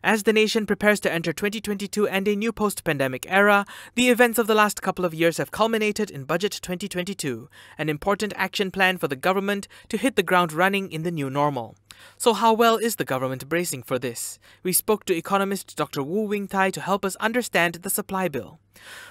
As the nation prepares to enter 2022 and a new post-pandemic era, the events of the last couple of years have culminated in Budget 2022, an important action plan for the government to hit the ground running in the new normal. So how well is the government bracing for this? We spoke to economist Dr Woo Wing Thye to help us understand the supply bill.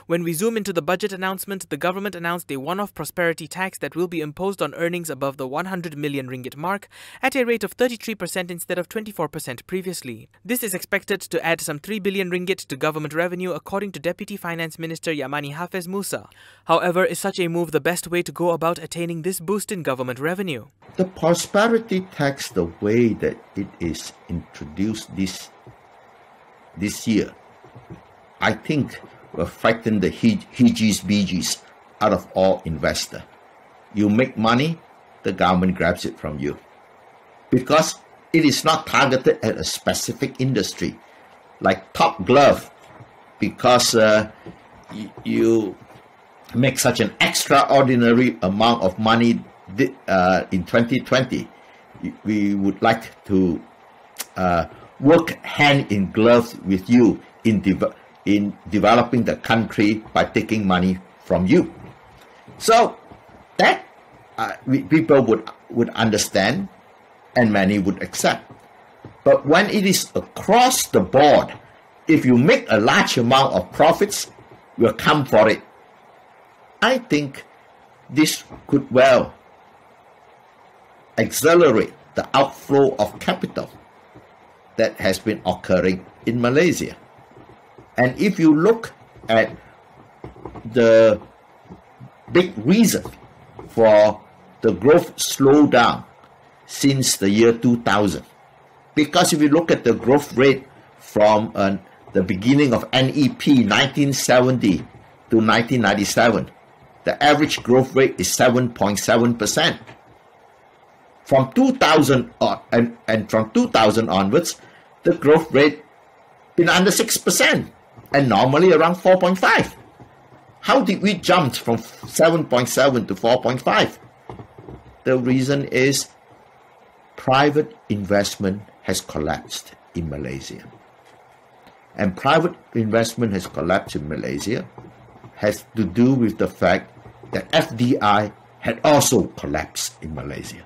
When we zoom into the budget announcement, the government announced a one-off prosperity tax that will be imposed on earnings above the 100 million ringgit mark at a rate of 33% instead of 24% previously. This is expected to add some 3 billion ringgit to government revenue, according to Deputy Finance Minister Yamani Hafez Musa. However, is such a move the best way to go about attaining this boost in government revenue? The prosperity tax, the way that it is introduced this year, I think will frighten the heejies-beejies out of all investors. You make money, the government grabs it from you. Because it is not targeted at a specific industry, like top glove, because you make such an extraordinary amount of money in 2020. We would like to work hand in glove with you in developing the country by taking money from you. So that people would understand and many would accept. But when it is across the board, if you make a large amount of profits, we'll come for it. I think this could well accelerate the outflow of capital that has been occurring in Malaysia. And if you look at the big reason for the growth slowdown since the year 2000, because if you look at the growth rate from the beginning of NEP 1970 to 1997, the average growth rate is 7.7%. From 2000 and from 2000 onwards, the growth rate been under 6%. And normally around 4.5. How did we jump from 7.7 to 4.5? The reason is private investment has collapsed in Malaysia. And private investment has collapsed in Malaysia has to do with the fact that FDI had also collapsed in Malaysia.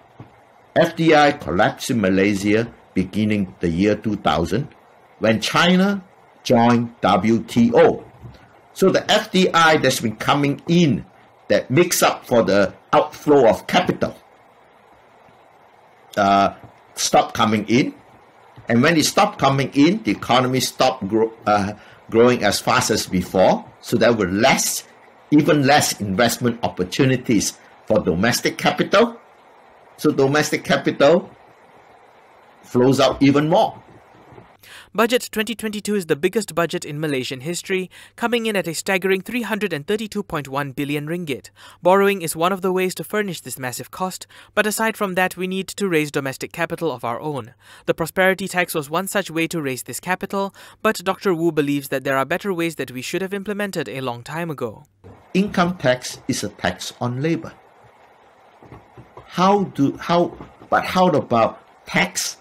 FDI collapsed in Malaysia beginning the year 2000 when China joined WTO. So the FDI that's been coming in that makes up for the outflow of capital stopped coming in. And when it stopped coming in, the economy stopped growing as fast as before. So there were even less investment opportunities for domestic capital. So domestic capital flows out even more. Budget 2022 is the biggest budget in Malaysian history, coming in at a staggering 332.1 billion ringgit. Borrowing is one of the ways to furnish this massive cost, but aside from that, we need to raise domestic capital of our own. The prosperity tax was one such way to raise this capital, but Dr. Woo believes that there are better ways that we should have implemented a long time ago. Income tax is a tax on labor. How about tax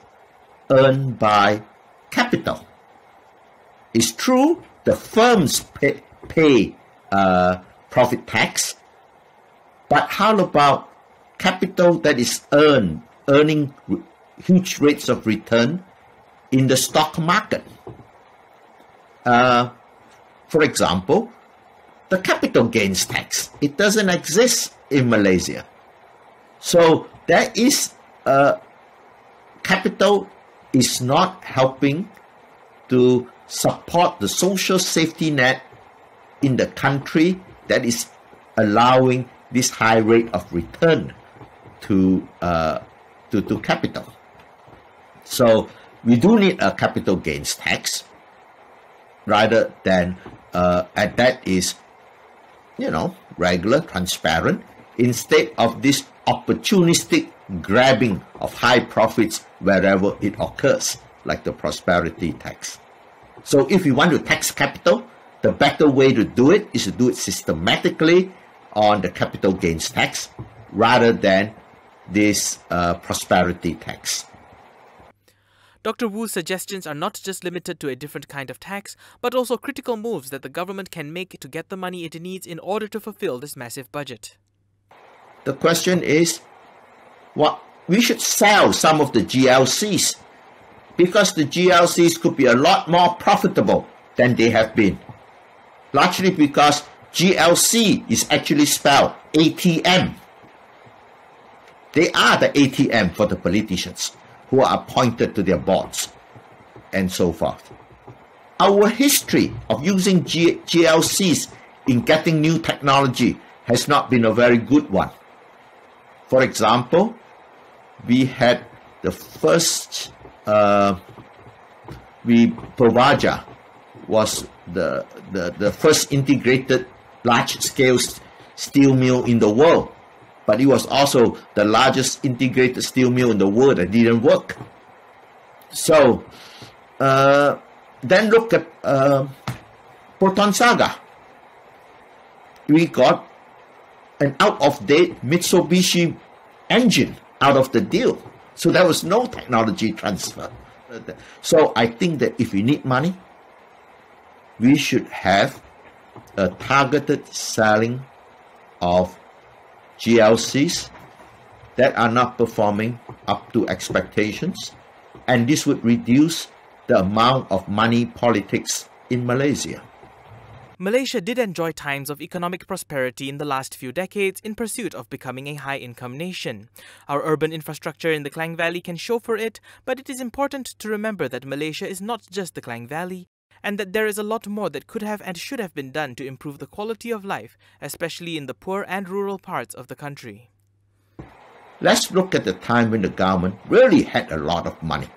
earned by capital? It's true the firms pay profit tax, but how about capital that is earning huge rates of return in the stock market? For example, the capital gains tax, it doesn't exist in Malaysia. So there is capital is not helping to support the social safety net in the country that is allowing this high rate of return to capital. So we do need a capital gains tax rather than and that is, regular, transparent, instead of this opportunistic grabbing of high profits wherever it occurs, like the prosperity tax. So if you want to tax capital, the better way to do it is to do it systematically on the capital gains tax rather than this prosperity tax. Dr. Woo's suggestions are not just limited to a different kind of tax, but also critical moves that the government can make to get the money it needs in order to fulfill this massive budget. The question is, we should sell some of the GLCs, because the GLCs could be a lot more profitable than they have been. Largely because GLC is actually spelled ATM. They are the ATM for the politicians who are appointed to their boards and so forth. Our history of using GLCs in getting new technology has not been a very good one. For example, we had the first Provaja was the first integrated large-scale steel mill in the world, but it was also the largest integrated steel mill in the world that didn't work. So then look at Proton Saga. We got an out-of-date Mitsubishi engine out of the deal. So there was no technology transfer. So I think that if we need money, we should have a targeted selling of GLCs that are not performing up to expectations, and this would reduce the amount of money politics in Malaysia. Malaysia did enjoy times of economic prosperity in the last few decades in pursuit of becoming a high-income nation. Our urban infrastructure in the Klang Valley can show for it, but it is important to remember that Malaysia is not just the Klang Valley, and that there is a lot more that could have and should have been done to improve the quality of life, especially in the poor and rural parts of the country. Let's look at the time when the government really had a lot of money.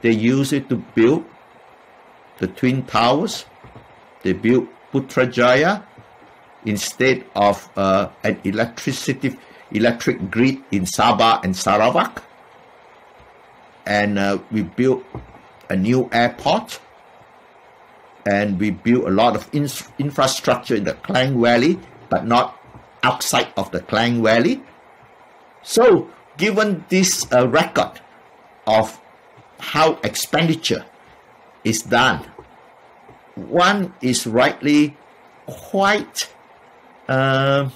They used it to build the Twin Towers. They built Putrajaya instead of an electric grid in Sabah and Sarawak. And we built a new airport. And we built a lot of infrastructure in the Klang Valley, but not outside of the Klang Valley. So, given this record of how expenditure is done, one is rightly quite ambivalent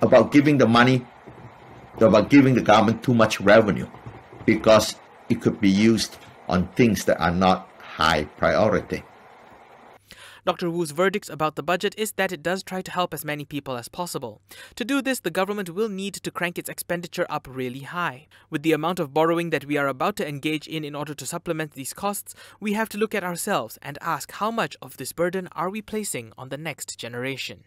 about giving the money, about giving the government too much revenue, because it could be used on things that are not high priority. Dr. Woo's verdict about the budget is that it does try to help as many people as possible. To do this, the government will need to crank its expenditure up really high. With the amount of borrowing that we are about to engage in order to supplement these costs, we have to look at ourselves and ask how much of this burden are we placing on the next generation.